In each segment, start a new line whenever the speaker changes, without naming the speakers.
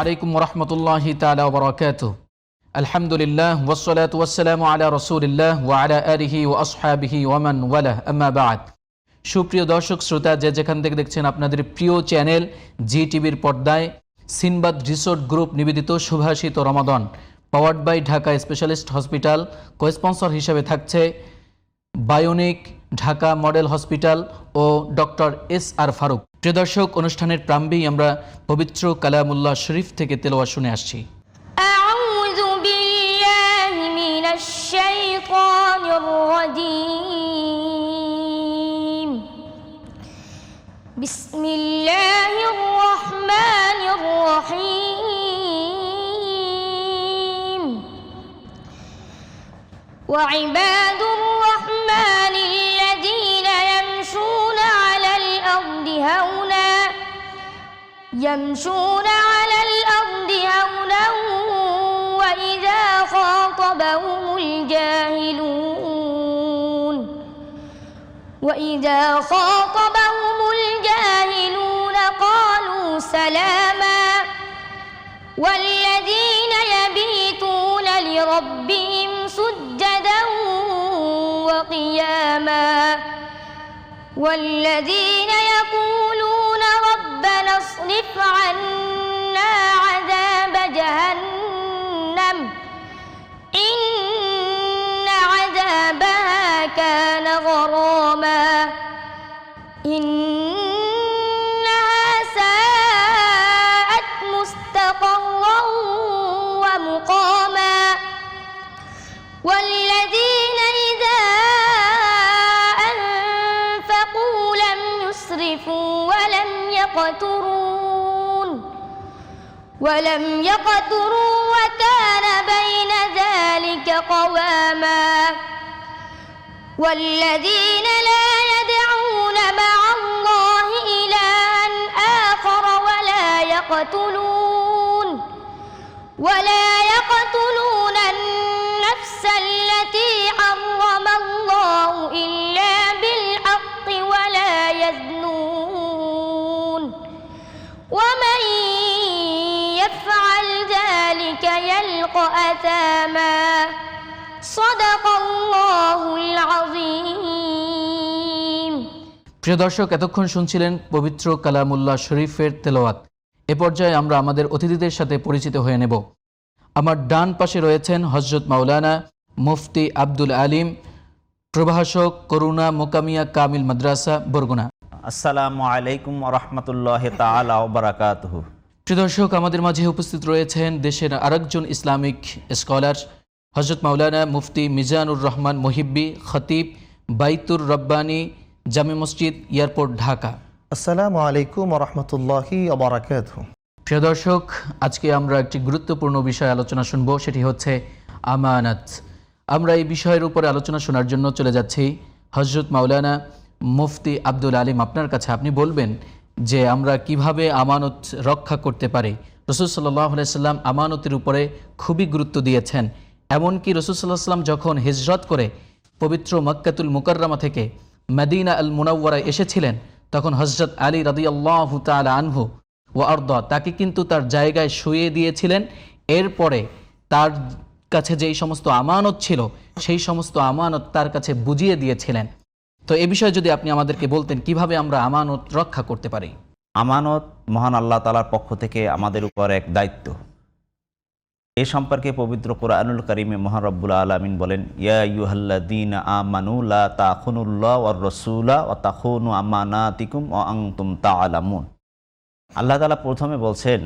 আলাইকুম ওয়া রাহমাতুল্লাহি তাআলা ওয়া বারাকাতুহু। আলহামদুলিল্লাহ ওয়াসসালাতু ওয়াসসালামু আলা রাসূলিল্লাহ ওয়া আলা আলিহি ওয়া আসহাবিহি ওয়া মান ওয়ালাহ, আম্মা বা'দ। সুপ্রিয় দর্শক শ্রোতা, যে যেখান থেকে দেখছেন আপনাদের প্রিয় চ্যানেল জি টিভির পর্দায় সিনবাদ রিসোর্ট গ্রুপ নিবেদিত সুভাষিত রমাদান, powered by Dhaka specialist hospital, co-sponsor হিসেবে থাকছে বায়োনিক ঢাকা মডেল হসপিটাল ও ডক্টর এস.আর. ফারুক। প্রিয় দর্শক, অনুষ্ঠানের প্রারম্ভেই আমরা পবিত্র কালামুল্লাহ শরীফ থেকে তেলাওয়াত শুনে আসছি।
আউযু বিল্লাহি মিনাশ শাইতানির রাজীম। বিসমিল্লাহির রহমানির রহিম। ওয়া ইবাদুর রহমানিল্লাযীনা ইয়ামশুনা আলাল আরদি হাওনা يمشون على الأرض هونا وإذا خاطبهم الجاهلون قالوا سلاما والذين يبيتون لربهم سجدا وقياما والذين يقولون ربنا اصرف عنا عذاب جهنم إن عذابها كان غراما إنها ساءت مستقرا ومقاما والذين إذا أنفقوا لم يسرفوا ولم يقتروا وكان بين ذلك قواما والذين لا يدعون مع الله إلها آخر ولا يقتلون النفس التي حرم الله إلا بالحق ولا يزنون ومن يفعل ذلك يلقى أثاما صدق الله العظيم।
প্রিয় দর্শক, এতক্ষণ শুনছিলেন পবিত্র কালামুল্লাহ শরীফের তেলাওয়াত। এ পর্যায়ে আমরা আমাদের অতিথিদের সাথে পরিচিত হয়ে নেব। আমার ডান পাশে রয়েছেন হযরত মাওলানা মুফতি আব্দুল আলিম, প্রভাষক, করুণা মোকামিয়া কামিল মাদ্রাসা, বরগুনা।
আসসালামু আলাইকুম ওয়া রাহমাতুল্লাহি তাআলা ওয়া বারাকাতুহু।
প্রিয় দর্শক, আমাদের মাঝে উপস্থিত রয়েছেন দেশের আরেকজন ইসলামিক স্কলার হযরত মাওলানা মুফতি মিজানুর রহমান মুহিব্বি, খতিব, বাইতুর রব্বানী জামে মসজিদ, এয়ারপোর্ট, ঢাকা।
আসসালামু আলাইকুম ওয়া রাহমাতুল্লাহি ওয়া বারাকাতুহু।
প্রিয় দর্শক, আজকে আমরা একটি গুরুত্বপূর্ণ বিষয় আলোচনা শুনব, সেটি হচ্ছে আমানত। আমরা এই বিষয়ের উপরে আলোচনা শোনার জন্য চলে যাচ্ছি হযরত মাওলানা মুফতি আব্দুল আলিম, আপনার কাছে। আপনি বলবেন যে আমরা কিভাবে আমানত রক্ষা করতে পারি। রাসূল সাল্লাল্লাহু আলাইহি সাল্লাম আমানতের উপরে খুবই গুরুত্ব দিয়েছেন। এমনকি রাসূল সাল্লাল্লাহু আলাইহি সাল্লাম যখন হিজরত করে পবিত্র মক্কাতুল মুকাররমা থেকে মদিনা আল মুনাওয়ারায় এসেছিলেন, তখন হযরত আলী রাদিয়াল্লাহু তাআলা আনহু ওয়া আরদা তাকে কিন্তু তার জায়গায় শুইয়ে দিয়েছিলেন। এরপরে তার কাছে যেই সমস্ত আমানত ছিল সেই সমস্ত আমানত তার কাছে বুঝিয়ে দিয়েছিলেন। তো এ বিষয়ে যদি আপনি আমাদেরকে বলতেন কিভাবে আমরা আমানত রক্ষা করতে পারি।
আমানত মহান আল্লাহ তাআলার পক্ষ থেকে আমাদের উপর এক দায়িত্ব। এ সম্পর্কে পবিত্র কোরআনুল কারীমে মহান রব্বুল আলামিন বলেন, ইয়া আইয়ুহাল্লাযীনা আমানু লা তাখুনুল্লাহ ওয়ার রাসূলা ওয়া তাখুনু আমানাতিকুম ওয়া আনতুম তা'লামুন। আল্লাহ তাআলা প্রথমে বলছেন,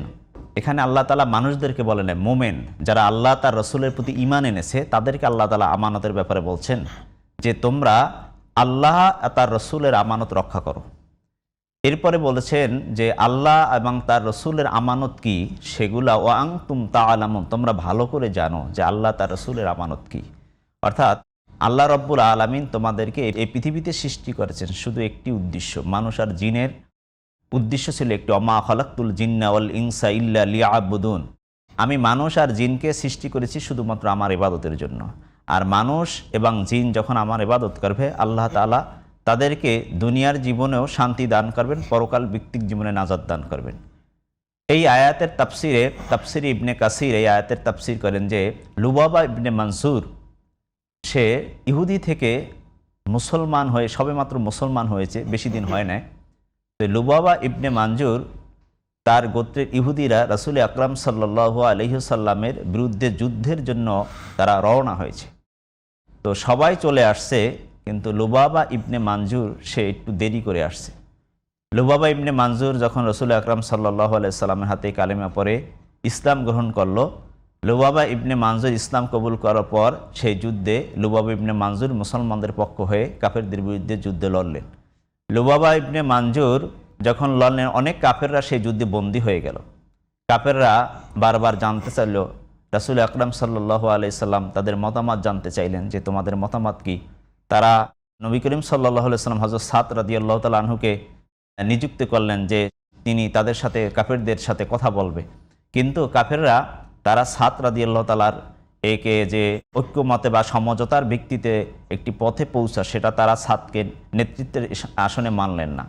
এখানে আল্লাহ তাআলা মানুষদেরকে বলেন, মোমেন যারা আল্লাহ তার রসুলের প্রতি ঈমান এনেছে তাদেরকে আল্লাহ তাআলা আমানতের ব্যাপারে বলছেন যে তোমরা আল্লাহ তার রসুলের আমানত রক্ষা করো। এরপরে বলেছেন যে আল্লাহ এবং তার রসুলের আমানত কি সেগুলা ওয়া আনতুম তা'লামুন, তোমরা ভালো করে জানো যে আল্লাহ তার রসুলের আমানত কি। অর্থাৎ আল্লাহ রব্বুল আলামিন তোমাদেরকে এই পৃথিবীতে সৃষ্টি করেছেন শুধু একটি উদ্দেশ্য, মানুষ আর জিনের উদ্দেশ্য ছিল একটি, ওমা খালাকতুল জিন্না ওয়াল ইনসা ইল্লা লিয়াবুদুন, আমি মানুষ আর জিনকে সৃষ্টি করেছি শুধুমাত্র আমার ইবাদতের জন্য। আর মানুষ এবং জিন যখন আমার ইবাদত করবে আল্লাহ তাআলা তাদেরকে দুনিয়ার জীবনেও শান্তি দান করবেন, পরকাল ব্যক্তিক জীবনে নাজাত দান করবেন। এই আয়াতের তাফসির ইবনে কাসির এই আয়াতের তাফসির করেন যে লুবাবা ইবনে মানসুর সে ইহুদি থেকে মুসলমান হয়ে সবেমাত্র মুসলমান হয়েছে, বেশি দিন হয় নাই। তো লুবাবা ইবনে মানজুর তার গোত্রের ইহুদিরা রাসূল আকরাম সাল্লাল্লাহু আলাইহি সাল্লামের বিরুদ্ধে যুদ্ধের জন্য তারা রওনা হয়েছে। তো সবাই চলে আসছে, কিন্তু লুবাবা ইবনে মানজুর সে একটু দেরি করে আসছে। লুবাবা ইবনে মানজুর যখন রাসূল আকরাম সাল্লাল্লাহু আলাইহি সাল্লামের হাতে কালেমা পড়ে ইসলাম গ্রহণ করলো, লুবাবা ইবনে মানজুর ইসলাম কবুল করার পর সেই যুদ্ধে লুবাবা ইবনে মানজুর মুসলমানদের পক্ষ হয়ে কাফেরদের বিরুদ্ধে যুদ্ধে লড়লেন। লুবাবা ইবনে মানজুর যখন লড়লেন, অনেক কাফেররা সেই যুদ্ধে বন্দী হয়ে গেল। কাফেররা বারবার জানতে চাইল, রাসূল আকরাম সাল্লাল্লাহু আলাইহি সাল্লাম তাদের মতামত জানতে চাইলেন যে তোমাদের মতামত কি। তারা নবী করিম সাল্লাল্লাহু আলাইহি সাল্লাম হযরত সাদ রাদিয়াল্লাহু তাআলা আনহুকে নিযুক্ত করলেন যে তিনি তাদের সাথে কাফেরদের সাথে কথা বলবে। কিন্তু কাফেররা তারা সাদ রাদিয়াল্লাহু তাআলার একে যে ঐক্যমতে বা সমঝোতার ভিত্তিতে একটি পথে পৌঁছা, সেটা তারা সাদকে নেতৃত্বের আসনে মানলেন না।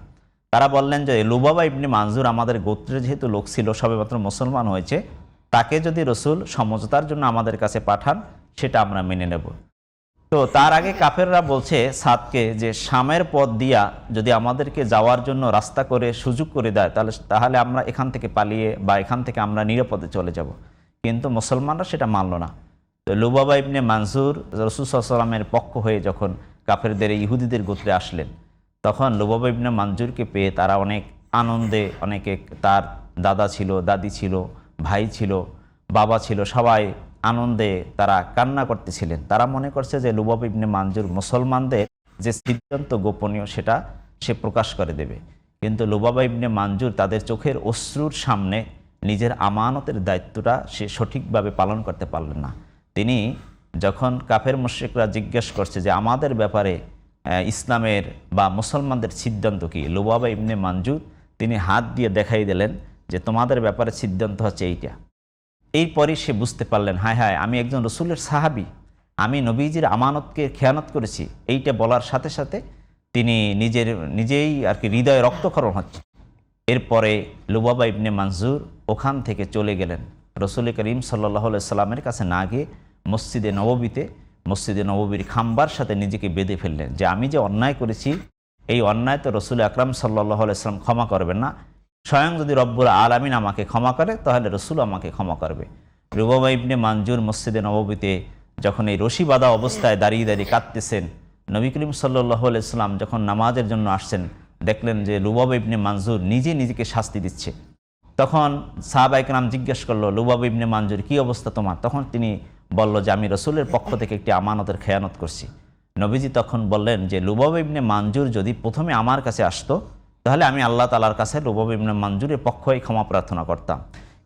তারা বললেন যে লুবাবা ইবনে মানজুর আমাদের গোত্রে যেহেতু লোক ছিল, সবেমাত্র মুসলমান হয়েছে, তাকে যদি রসুল সমঝোতার জন্য আমাদের কাছে পাঠান সেটা আমরা মেনে নেব। তো তার আগে কাফেররা বলছে সাদকে যে শামের পথ দিয়া যদি আমাদেরকে যাওয়ার জন্য রাস্তা করে সুযোগ করে দেয় তাহলে আমরা এখান থেকে পালিয়ে বা এখান থেকে আমরা নিরাপদে চলে যাব। কিন্তু মুসলমানরা সেটা মানল না। তো লুবাবা ইবনে মানজুর রাসূল সাল্লাল্লাহু আলাইহি ওয়াসাল্লামের পক্ষ হয়ে যখন কাফেরদের ইহুদিদের গোত্রে আসলেন, তখন লুবাবা ইবনে মানজুরকে পেয়ে তারা অনেক আনন্দে, অনেকে তার দাদা ছিল, দাদি ছিল, ভাই ছিল, বাবা ছিল, সবাই আনন্দে তারা কান্না করতেছিলেন। তারা মনে করছে যে লুবাবা ইবনে মানজুর মুসলমানদের যে সিদ্ধান্ত গোপনীয় সেটা সে প্রকাশ করে দেবে। কিন্তু লুবাবা ইবনে মানজুর তাদের চোখের অশ্রুর সামনে নিজের আমানতের দায়িত্বটা সে সঠিকভাবে পালন করতে পারলেন না। তিনি যখন কাফের মুশরিকরা জিজ্ঞেস করছে যে আমাদের ব্যাপারে ইসলামের বা মুসলমানদের সিদ্ধান্ত কি, লুবাবা ইবনে মানজুর তিনি হাত দিয়ে দেখাই দিলেন যে তোমাদের ব্যাপারে সিদ্ধান্ত হচ্ছে এইটা। এরপরই সে বুঝতে পারলেন, হায় হায়, আমি একজন রসুলের সাহাবী, আমি নবীজির আমানতকে খেয়ানত করেছি। এইটা বলার সাথে সাথে তিনি নিজেই আর কি হৃদয়ে রক্তক্ষরণ হচ্ছে। এরপরে লুবাবা ইবনে মানজুর ওখান থেকে চলে গেলেন, রসুল করিম সাল্লাল্লাহু আলাইহি সাল্লামের কাছে না গিয়ে মসজিদে নববীর খাম্বার সাথে নিজেকে বেঁধে ফেললেন যে আমি যে অন্যায় করেছি, এই অন্যায় তো রসুল আকরাম সাল্লাল্লাহু আলাইহি সাল্লাম ক্ষমা করবেন না। স্বয়ং যদি রব্বুল আলামিন আমাকে ক্ষমা করে তাহলে রসুল আমাকে ক্ষমা করবে। লুবাবা ইবনে মানজুর মসজিদে নববীতে যখন এই রশি বাঁধা অবস্থায় দাঁড়িয়ে দাঁড়িয়ে কাঁদতেছেন, নবী করিম সাল্লাল্লাহু আলাইহি সাল্লাম যখন নামাজের জন্য আসছেন, দেখলেন যে লুবাবা ইবনে মানজুর নিজেকে শাস্তি দিচ্ছে। তখন সাহাবায়ে কেরাম জিজ্ঞেস করলো, লুবাবা ইবনে মানজুর কী অবস্থা তোমার? তখন তিনি বলল যে আমি রসুলের পক্ষ থেকে একটি আমানতের খেয়ানত করছি। নবীজি তখন বললেন যে লুবাবা ইবনে মানজুর যদি প্রথমে আমার কাছে আসতো তাহলে আমি আল্লাহ তাআলার কাছে লুবাবা ইবনে মানজুরের পক্ষই ক্ষমা প্রার্থনা করতাম।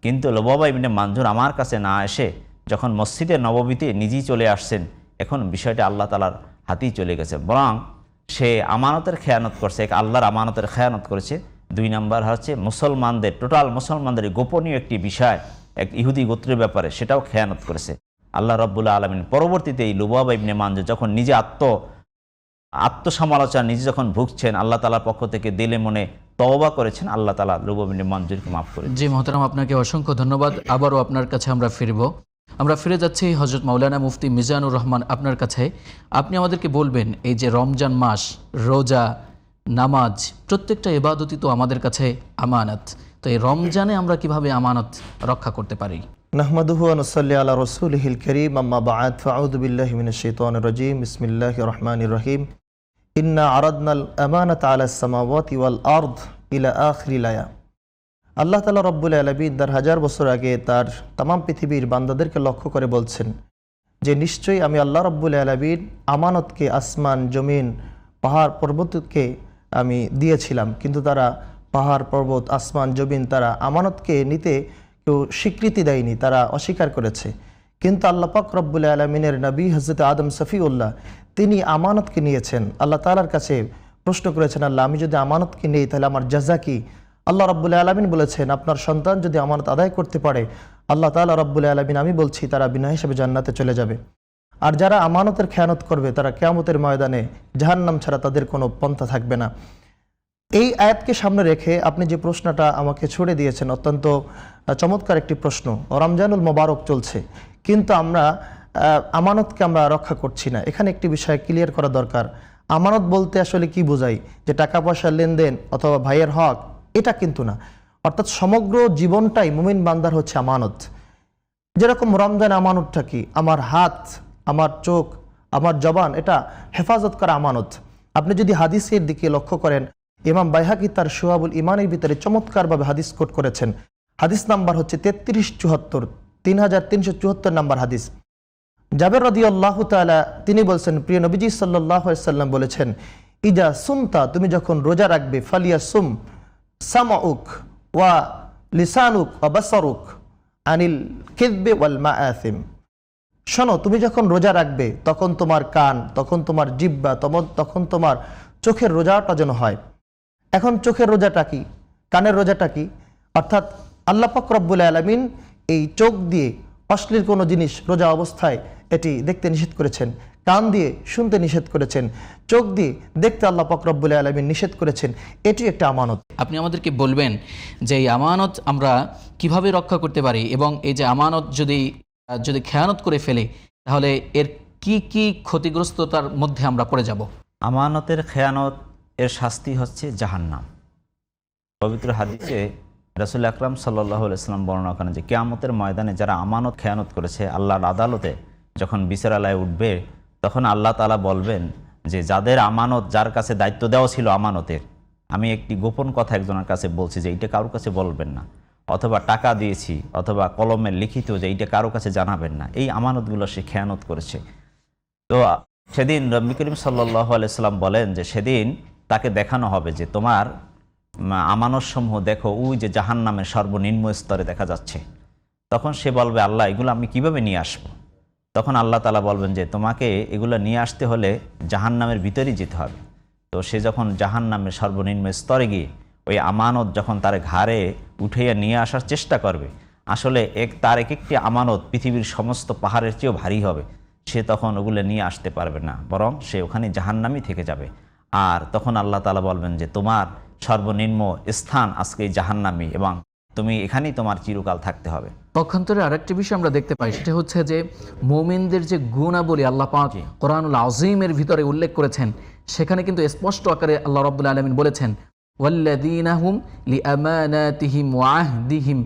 কিন্তু লুবাবা ইবনে মানজুর আমার কাছে না এসে যখন মসজিদে নববীতে নিজেই চলে আসছেন, এখন বিষয়টা আল্লাহ তাআলার হাতেই চলে গেছে। বরং সে আমানতের খেয়ানত করছে, এক আল্লাহর আমানতের খেয়ানত করেছে। 2 নম্বর হচ্ছে মুসলমানদের, টোটাল মুসলমানদের গোপনীয় একটি বিষয়, এক ইহুদি গোত্রের ব্যাপারে, সেটাও খেয়ানত করেছে। আল্লাহ রাব্বুল আলামিন পরবর্তীতে এই লুবাবা ইবনে মানজুর যখন নিজে আত্মসমালোচনা নিজে যখন ভুগছেন, আল্লাহ তাআলার পক্ষ থেকে দিলে মনে তওবা করেছেন, আল্লাহ তাআলা লুবাবা ইবনে মানজুরকে মাফ করেন।
জি মোহতারাম, আপনাকে অসংখ্য ধন্যবাদ। আবারও আপনার কাছে আমরা ফিরে যাচ্ছি হযরত মাওলানা মুফতি মিজানুর রহমান আপনার কাছে। আপনি আমাদেরকে বলবেন, এই যে রমজান মাস, রোজা, নামাজ, প্রত্যেকটা ইবাদতই তো আমাদের কাছে আমানত। তো এই রমজানে আমরা কিভাবে আমানত রক্ষা করতে পারি?
নাহমাদুহু ওয়া নুসাল্লি আলা রাসূলিহিল কারীম, আম্মা বা'দ, ফাআউযু বিল্লাহি মিনাশ শাইতানির রাজীম, বিসমিল্লাহির রহমানির রহিম। ইন্না আরাদনাল আমানাতা আলাস সামাওয়াতি ওয়াল আরদ ইলা আখিরিল আয়া। আল্লাহ তাআলা রব্বুল আলামিন তার 1000 বছর আগে তার তামাম পৃথিবীর বান্দাদেরকে লক্ষ্য করে বলছেন যে নিশ্চয়ই আমি আল্লাহ রব্বুল আলামিন আমানতকে আসমান, জমিন, পাহাড়, পর্বতকে আমি দিয়েছিলাম, কিন্তু তারা পাহাড়, পর্বত, আসমান, জমিন তারা আমানতকে নিতে কেউ স্বীকৃতি দেয়নি, তারা অস্বীকার করেছে। কিন্তু আল্লাহ পাক রব্বুল আলামিনের নবী হযরত আদম সফিউল্লাহ তিনি আমানতকে নিয়েছেন। আল্লাহ তাআলার কাছে প্রশ্ন করেছেন, আল্লাহ আমি যদি আমানতকে নিই তাহলে আমার জাযা কি? আল্লাহ রাব্বুল আলামিন বলেছেন, আপনার সন্তান যদি আমানত আদায় করতে পারে, আল্লাহ তাআলা রাব্বুল আলামিন আমি বলছি তারা বিনা হিসাবে জান্নাতে চলে যাবে। আর যারা আমানতের খেয়ানত করবে তারা কিয়ামতের ময়দানে জাহান্নাম ছাড়া তাদের কোনো পন্থা থাকবে না। এই আয়াতকে সামনে রেখে আপনি যে প্রশ্নটা আমাকে ছুড়ে দিয়েছেন অত্যন্ত চমৎকার একটি প্রশ্ন। রমজানুল মোবারক চলছে, কিন্তু আমরা আমানতকে আমরা রক্ষা করছি না। এখানে একটি বিষয় ক্লিয়ার করা দরকার। আমানত বলতে আসলে কি বোঝাই? যে টাকা পয়সার লেনদেন অথবা ভাইয়ের হক, এটা কিন্তু না। অর্থাৎ সমগ্র জীবনটাই মুমিন বান্দার হচ্ছে আমানত। যেরকম রমজান আমানতটা কি? আমার হাত, আমার চোখ, আমার জবান, এটা হেফাজত করা আমানত। আপনি যদি হাদিসের দিকে লক্ষ্য করেন, ইমাম বাইহাকি তার শুআবুল ইমানের ভিতরে চমৎকারভাবে হাদিস কোট করেছেন। হাদিস নাম্বার হচ্ছে 3374, 3374 নাম্বার হাদিস। জাবের রাদিয়াল্লাহু তাআলা তিনি বলছেন, প্রিয় নবীজি সাল্লাল্লাহু আলাইহি সাল্লাম বলেছেন, ইজা সুমতা, তুমি যখন রোজা রাখবে, ফালিয়া সুম সামাউক ওয়া লিসানুক ওয়া বাসারুক আনিল কিযবি ওয়াল মাআসিম। শোনো, তুমি যখন রোজা রাখবে তখন তোমার কান, তখন তোমার জিহ্বা, তখন তোমার চোখের রোজাটা যেন হয়। এখন চোখের রোজাটা কি, কানের রোজাটা কি? অর্থাৎ আল্লাহ পাক রব্বুল আলামিন এই চোখ দিয়ে অশ্লীল কোনো জিনিস রোজা অবস্থায় এটি দেখতে নিষেধ করেছেন, কান দিয়ে শুনতে নিষেধ করেছেন, চোখ দিয়ে দেখতে আল্লাহ পাক রব্বুল আলামিন নিষেধ করেছেন। এটি একটা আমানত।
আপনি আমাদেরকে বলবেন যে এই আমানত আমরা কিভাবে রক্ষা করতে পারি, এবং এই যে আমানত যদি খেয়ানত করে ফেলে তাহলে এর কি কি ক্ষতিগ্রস্ততার মধ্যে আমরা পড়ে যাব?
আমানতের খেয়ানত এর শাস্তি হচ্ছে জাহান্নাম। পবিত্র হাদিসে রাসূল আকরাম সাল্লাল্লাহু আলাইহি ওয়াসাল্লাম বর্ণনা করেন যে কিয়ামতের ময়দানে যারা আমানত খেয়ানত করেছে, আল্লাহর আদালতে যখন বিচারালয়ে উঠবে, তখন আল্লাহ তাআলা বলবেন যে যাদের আমানত, যার কাছে দায়িত্ব দেওয়া ছিল আমানতের, আমি একটি গোপন কথা একজনের কাছে বলছি যে এইটা কারোর কাছে বলবেন না, অথবা টাকা দিয়েছি অথবা কলমে লিখিত যে এইটা কারোর কাছে জানাবেন না, এই আমানতগুলো সে খেয়ানত করেছে। তো সেদিন নবী করিম সাল্লাল্লাহু আলাইহি সাল্লাম বলেন যে সেদিন তাকে দেখানো হবে যে তোমার আমানতসমূহ দেখো, ওই যে জাহান্নামের সর্বনিম্ন স্তরে দেখা যাচ্ছে। তখন সে বলবে, আল্লাহ এগুলো আমি কিভাবে নিয়ে আসবো? তখন আল্লাহ তাআলা বলবেন যে তোমাকে এগুলো নিয়ে আসতে হলে জাহান্নামের ভিতরেই যেতে হবে। তো সে যখন জাহান্নামের সর্বনিম্ন স্তরে গিয়ে ওই আমানত যখন তার ঘাড়ে উঠিয়ে নিয়ে আসার চেষ্টা করবে, আসলে তার এক একটি আমানত পৃথিবীর সমস্ত পাহাড়ের চেয়েও ভারী হবে। সে তখন ওগুলো নিয়ে আসতে পারবে না, বরং সে ওখানে জাহান্নামই থেকে যাবে। আর তখন আল্লাহ তাআলা বলবেন যে তোমার সর্বনিম্ন স্থান আজকে জাহান্নামী, এবং তুমি এখানেই তোমার চিরকাল থাকতে হবে।
পক্ষান্তরে আরেকটি বিষয় আমরা দেখতে পাই, সেটা হচ্ছে যে মুমিনদের যে গুণাবলী আল্লাহ পাক কোরআনুল আযীমের ভিতরে উল্লেখ করেছেন, সেখানে কিন্তু স্পষ্ট আকারে আল্লাহ রাব্বুল আলামিন বলেছেন, ওয়াল্লাযীনা হুম লিআমানাতিহিম ওয়া আহদিহিম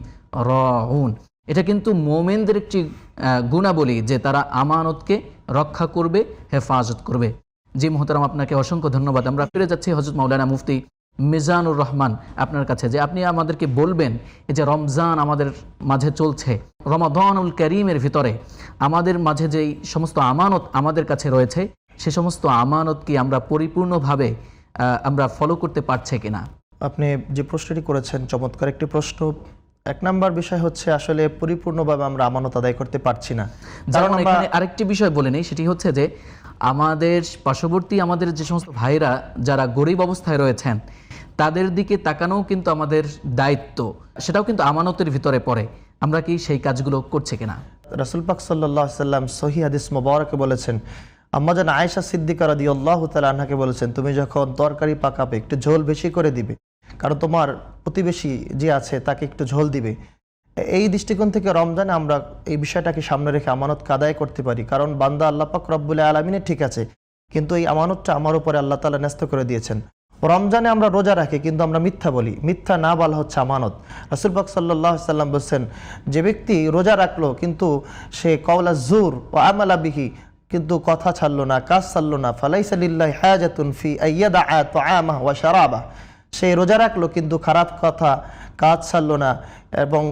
রাউন। এটা কিন্তু মুমিনদের একটি গুণাবলী যে তারা আমানতকে রক্ষা করবে, হেফাজত করবে। জি মুহতারাম, আপনাকে অসংখ্য ধন্যবাদ। আমরা ফিরে যাচ্ছি হযরত মাওলানা মুফতি মিজানুর রহমান আপনার কাছে, যে আপনি আমাদেরকে বলবেন এই যে রমজান আমাদের মাঝে চলছে, রমাদানুল কারীমের ভিতরে আমাদের মাঝে যেই সমস্ত আমানত আমাদের কাছে রয়েছে, সে সমস্ত আমানত কি আমরা পরিপূর্ণভাবে আমরা ফলো করতে পারছি কিনা?
আপনি যে প্রশ্নটি করেছেন চমৎকার একটি প্রশ্ন। এক নাম্বার বিষয় হচ্ছে আসলে পরিপূর্ণভাবে আমরা আমানত আদায় করতে পারছি না।
যেমন এখানে আরেকটি বিষয় বলে নেই, সেটি হচ্ছে যে আমাদের পার্শ্ববর্তী আমাদের যে সমস্ত ভাইরা যারা গরিব অবস্থায় রয়েছেন, তাদের দিকে তাকানোও কিন্তু আমাদের দায়িত্ব, সেটাও কিন্তু আমানতের ভিতরে পড়ে। আমরা কি সেই কাজগুলো করছি কিনা?
রাসূল পাক সাল্লাল্লাহু আলাইহি সাল্লাম সহিহ হাদিস মুবারকে বলেছেন, আম্মাজান আয়েশা সিদ্দিকা রাদিয়াল্লাহু তাআলা আনহাকে বলেছেন, তুমি যখন তরকারি পাকাবে একটু ঝোল বেশি করে দিবে, কারণ তোমার প্রতিবেশী যে আছে তাকে একটু ঝোল দিবে। এই দৃষ্টিকোণ থেকে রমজানে আমরা এই বিষয়টাকে সামনে রেখে আমানতকে আদায় করতে পারি। কারণ বান্দা আল্লাহ পাক রব্বুল আলামিনের ঠিক আছে, কিন্তু এই আমানতটা আমার উপরে আল্লাহ তাআলা ন্যস্ত করে দিয়েছেন। রমজানে আমরা রোজা রাখি কিন্তু আমরা মিথ্যা বলি, মিথ্যা না বলা হচ্ছে আমানত। রাসূল পাক সাল্লাল্লাহু আলাইহি সাল্লাম বলেছেন, যে ব্যক্তি রোজা রাখলো কিন্তু সে কওলা জুর ওয়া আমালা বিহি, কিন্তু কথা ছাড়লো না, কাজ ছাড়লো না, ফালাইসা লিল্লাহি হাজাতুন ফি আইয়াদা তাআমাহু ওয়া শারাবাহু, সে রোজা রাখলো কিন্তু খারাপ কথা, কাজ ছাড়লো না এবং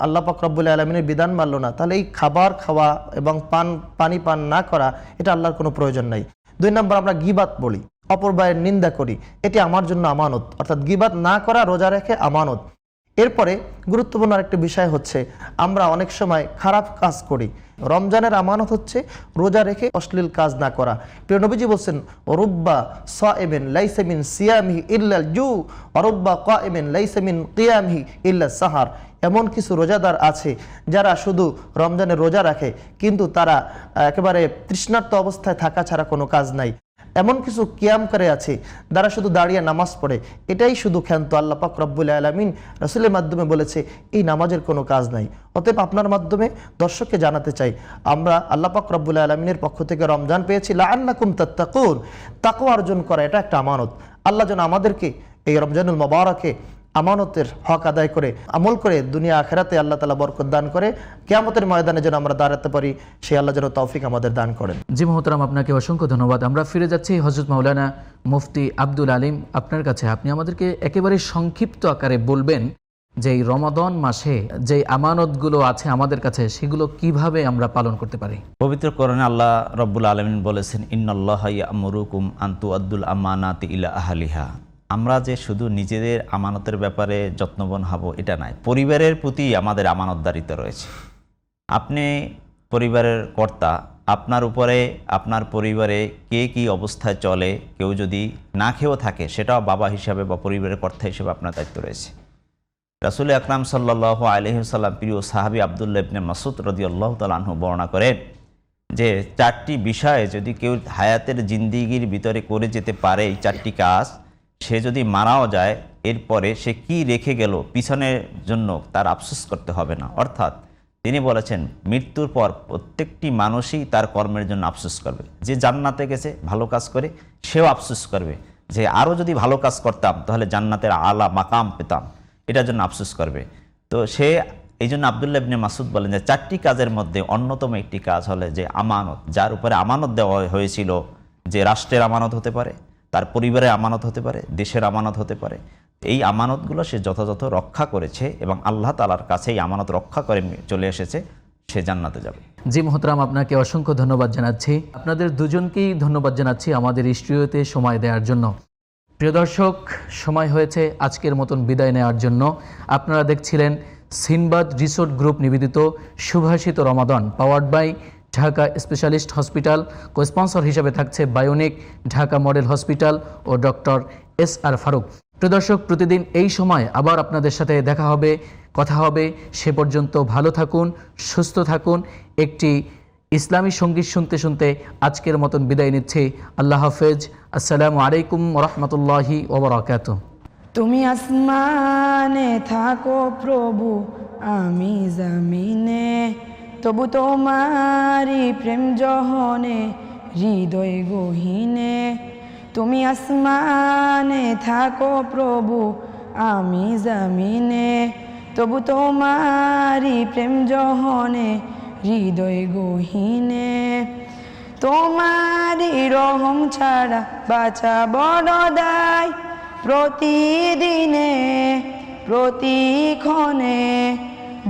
আল্লাহ পাক রব্বুল আলামিনের বিধান মানলো না, তাহলে এই খাবার খাওয়া এবং পানি পান না করা, এটা আল্লাহর কোনো প্রয়োজন নাই। 2 নম্বর, আমরা গীবাত বলি, অপর ভাইয়ের নিন্দা করি, এটি আমার জন্য আমানত। অর্থাৎ গীবাত না করা রোজা রেখে আমানত। এরপরে গুরুত্বপূর্ণ আরেকটি বিষয় হচ্ছে আমরা অনেক সময় খারাপ কাজ করি। রমজানের আমানত হচ্ছে রোজা রেখে অশ্লীল কাজ না করা। প্রিয় নবীজি বলছেন, রুব্বা সাইমিন লাইসা মিন সিয়ামিহি ইল্লাল জু ওয়া রুব্বা কাইমিন লাইসা মিন কিয়ামিহি ইল্লাস সাহার। এমন কিছু রোজাদার আছে যারা শুধু রমজানের রোজা রাখে কিন্তু তারা একেবারে তৃষ্ণার্ত অবস্থায় থাকা ছাড়া কোনো কাজ নাই। এমন কিছু কিয়াম করে আছে যারা শুধু দাঁড়িয়ে নামাজ পড়ে, এটাই শুধু ক্ষান্ত। আল্লাহ পাক রব্বুল আলামিন রাসূলের মাধ্যমে বলেছে এই নামাজের কোনো কাজ নাই। অতএব আপনার মাধ্যমে দর্শককে জানাতে চাই, আমরা আল্লাহ পাক রব্বুল আলামিনের পক্ষ থেকে রমজান পেয়েছি লাআল্লাকুম তাত্তাকুন, তাকওয়া অর্জন করা এটা একটা আমানত। আল্লাহ যেন আমাদেরকে এই রমজানুল মুবারাকে আমানতের হক আদায় করে আমল করে দুনিয়া আখেরাতে আল্লাহ তাআলা বরকত দান করে, কিয়ামতের ময়দানে যেন আমরা দাঁড়াতে পারি, সেই আল্লাহ যেন তৌফিক আমাদের দান করেন।
জি মোহতারাম, আপনাকে অসংখ্য ধন্যবাদ। আমরা ফিরে যাচ্ছি হযরত মাওলানা মুফতি আব্দুল আলিম আপনার কাছে। আপনি আমাদেরকে একেবারে সংক্ষিপ্ত আকারে বলবেন যে এই রমাদান মাসে যে আমানতগুলো আছে আমাদের কাছে সেগুলো কিভাবে আমরা পালন করতে পারি।
পবিত্র কোরআনে আল্লাহ রব্বুল আলামিন বলেছেন, ইন্নাল্লাহা ইয়া'মুরুকুম আন তুআদ্দুল আমানাতি ইলা আহলিহা। আমরা যে শুধু নিজেদের আমানতের ব্যাপারে যত্নবান হব এটা নয়, পরিবারের প্রতি আমাদের আমানতদারিতা রয়েছে। আপনি পরিবারের কর্তা, আপনার উপরে আপনার পরিবারে কে কী অবস্থায় চলে, কেউ যদি না খেয়েও থাকে সেটাও বাবা হিসাবে বা পরিবারের কর্তা হিসেবে আপনার দায়িত্ব রয়েছে। রাসূল আকরাম সাল্লাল্লাহু আলাইহি ওয়াসাল্লাম প্রিয় সাহাবী আব্দুল্লাহ ইবনে মাসউদ রাদিয়াল্লাহু তাআলা আনহু বর্ণনা করেন যে 4টি বিষয়ে যদি কেউ হায়াতের জিন্দেগির ভিতরে করে যেতে পারে, এই 4টি কাজ, সে যদি মারাও যায় এরপরে সে কি রেখে গেল পিছনের জন্য তার আফসোস করতে হবে না। অর্থাৎ তিনি বলেছেন মৃত্যুর পর প্রত্যেকটি মানুষই তার কর্মের জন্য আফসোস করবে। যে জান্নাতে গেছে ভালো কাজ করে সেও আফসোস করবে যে আরও যদি ভালো কাজ করতাম তাহলে জান্নাতের আলা মাকাম পেতাম, এটার জন্য আফসোস করবে। তো সে এই জন্য আব্দুল্লাহ ইবনে মাসউদ বলেন যে 4টি কাজের মধ্যে অন্যতম একটি কাজ হলে যে আমানত, যার উপরে আমানত দেওয়া হয়েছিল, যে রাষ্ট্রের আমানত হতে পারে, তার পরিবারের আমানত হতে পারে, দেশের আমানত হতে পারে, এই আমানতগুলো সে যথাযথ রক্ষা করেছে এবং আল্লাহ তাআলার কাছে এই আমানত রক্ষা করে চলে এসেছে, সে জান্নাতে যাবে।
জি মোহতারাম, আপনাকে অসংখ্য ধন্যবাদ জানাচ্ছি। আপনাদের দুজনকেই ধন্যবাদ জানাচ্ছি আমাদের স্টুডিওতে সময় দেওয়ার জন্য। প্রিয় দর্শক, সময় হয়েছে আজকের মতন বিদায় নেওয়ার জন্য। আপনারা দেখছিলেন সিনবাদ রিসোর্ট গ্রুপ নিবেদিত সুভাষিত রমাদান, powered by Dhaka specialist hospital. Co-sponsor হিসেবে থাকছে বায়োনিক, ঢাকা মডেল হসপিটাল ও ডক্টর SR ফারুক। প্রিয় দর্শক, প্রতিদিন এই সময় আবার আপনাদের সাথে দেখা হবে, কথা হবে। সে পর্যন্ত ভালো থাকুন, সুস্থ থাকুন। একটি ইসলামী সঙ্গীত শুনতে শুনতে আজকের মতন বিদায় নিচ্ছি। আল্লাহ হাফেজ। আসসালামু আলাইকুম ওয়া রাহমাতুল্লাহি ওয়া বারাকাতুহু।
তুমি আসমানে থাকো প্রভু, আমি জমিনে, তবু তোমারি প্রেম জহনে হৃদয় গহীনে। তুমি আসমানে থাকো প্রভু, আমি জমিনে, তবু তোমারি প্রেম জহনে হৃদয় গহীনে। তোমারি রহম ছাড়া বাঁচা বড় দায়, প্রতিদিনে প্রতিক্ষণে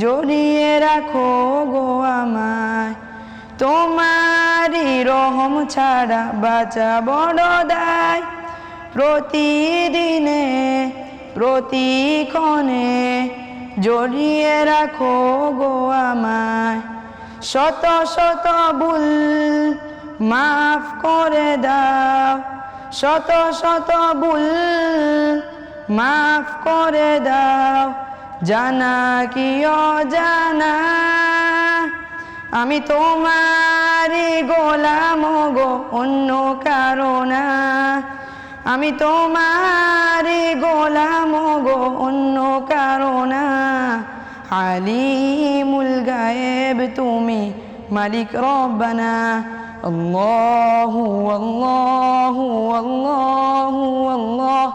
জড়িয়ে রাখো গো আমায়। তোমারি রহম ছাড়া বাঁচা বড় দায়, প্রতিদিনে প্রতিক্ষণে জড়িয়ে রাখো গো আমায়। শত শত ভুল মাফ করে দাও, শত শত ভুল মাফ করে দাও, জানা কি অজানা। আমি তোমারই গোলাম গো, অন্য কারো না। আমি তোমারই গোলাম গো, অন্য কারো না। আলিমুল গায়েব তুমি, মালিক রব্বানা। আল্লাহু আল্লাহু আল্লাহু আল্লাহ,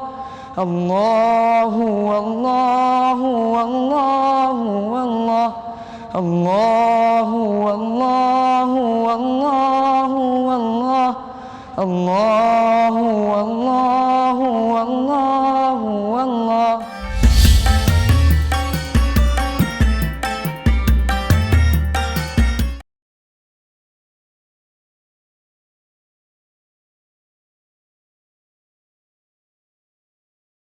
আল্লাহু আল্লাহু আল্লাহু আল্লাহ, আল্লাহু